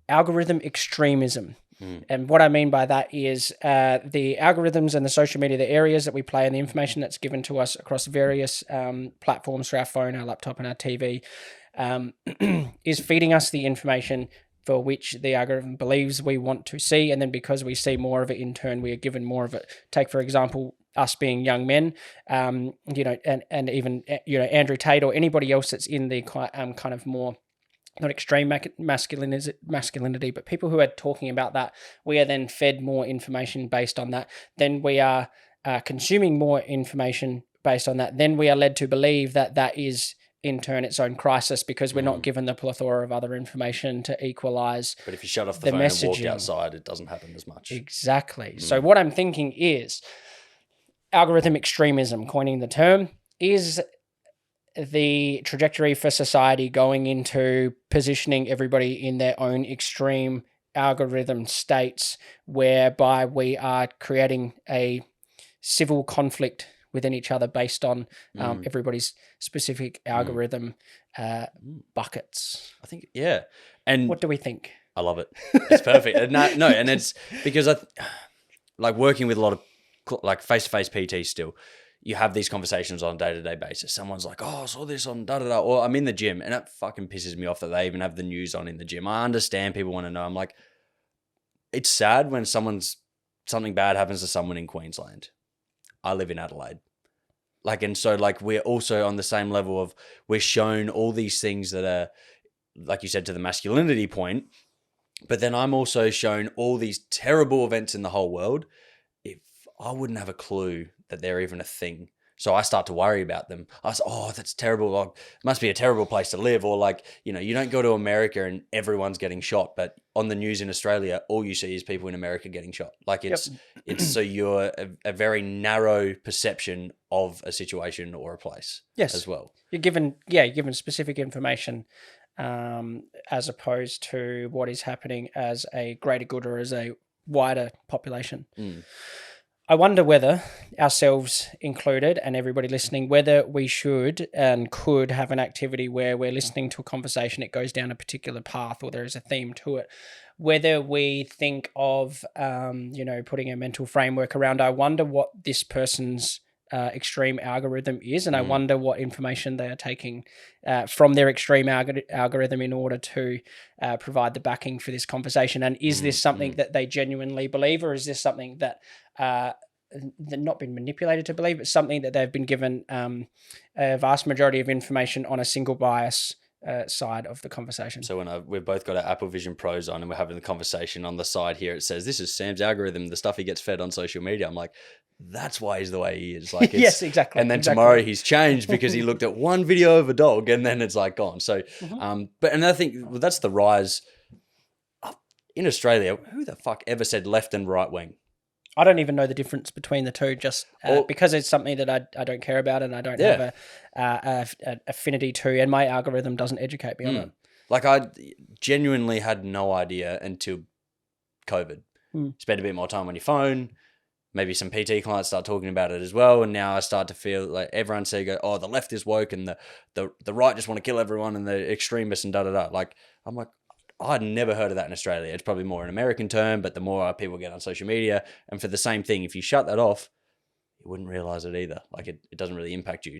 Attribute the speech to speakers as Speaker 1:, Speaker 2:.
Speaker 1: algorithm extremism. And what I mean by that is the algorithms and the social media, the areas that we play and the information that's given to us across various platforms through our phone, our laptop and our TV is feeding us the information for which the algorithm believes we want to see. And then because we see more of it in turn, we are given more of it. Take, for example, us being young men, and even, Andrew Tate or anybody else that's in the kind of more, not extreme masculinity, but people who are talking about that, we are then fed more information based on that. Then we are consuming more information based on that. Then we are led to believe that that is in turn its own crisis because we're not given the plethora of other information to equalize.
Speaker 2: But if you shut off the phone
Speaker 1: messaging.
Speaker 2: and walked outside, it doesn't happen as much.
Speaker 1: Exactly. So what I'm thinking is algorithm extremism, coining the term, is the trajectory for society going into positioning everybody in their own extreme algorithm states whereby we are creating a civil conflict within each other based on everybody's specific algorithm buckets.
Speaker 2: I think, yeah. And
Speaker 1: what do we think?
Speaker 2: I love it. It's perfect. And it's because like working with a lot of like face-to-face PTs still, you have these conversations on a day-to-day basis. Someone's like, oh, I saw this on da-da-da, or I'm in the gym, and it fucking pisses me off that they even have the news on in the gym. I understand people want to know. I'm like, it's sad when something bad happens to someone in Queensland. I live in Adelaide. Like, and so like we're also on the same level of we're shown all these things that are, like you said, to the masculinity point, but then I'm also shown all these terrible events in the whole world. If I wouldn't have a clue that they're even a thing. So I start to worry about them. I was, oh, that's terrible. Like, it must be a terrible place to live. Or like, you don't go to America and everyone's getting shot, but on the news in Australia, all you see is people in America getting shot. Like it's so you're a very narrow perception of a situation or a place as well.
Speaker 1: You're given specific information as opposed to what is happening as a greater good or as a wider population. I wonder whether, ourselves included and everybody listening, whether we should and could have an activity where we're listening to a conversation, it goes down a particular path or there is a theme to it, whether we think of, putting a mental framework around, I wonder what this person's extreme algorithm is, and I wonder what information they are taking from their extreme algorithm in order to provide the backing for this conversation. And is this something that they genuinely believe, or is this something that they've not been manipulated to believe? It's something that they've been given a vast majority of information on a single bias side of the conversation.
Speaker 2: So when we've both got our Apple Vision Pros on and we're having the conversation on the side here, it says, this is Sam's algorithm, the stuff he gets fed on social media. I'm like, that's why he's the way he is. Like,
Speaker 1: yes, exactly.
Speaker 2: And then tomorrow he's changed because he looked at one video of a dog and then it's like gone. So, but another thing, that's the rise in Australia. Who the fuck ever said left and right wing?
Speaker 1: I don't even know the difference between the two, just because it's something that I don't care about and I don't have an affinity to, and my algorithm doesn't educate me on it.
Speaker 2: Like, I genuinely had no idea until COVID. Spend a bit more time on your phone. Maybe some PT clients start talking about it as well, and now I start to feel like everyone say, "Oh, the left is woke and the right just want to kill everyone and the extremists and da da da." Like, I'm like, I'd never heard of that in Australia. It's probably more an American term, but the more people get on social media, and for the same thing, if you shut that off, you wouldn't realize it either. Like, it doesn't really impact you.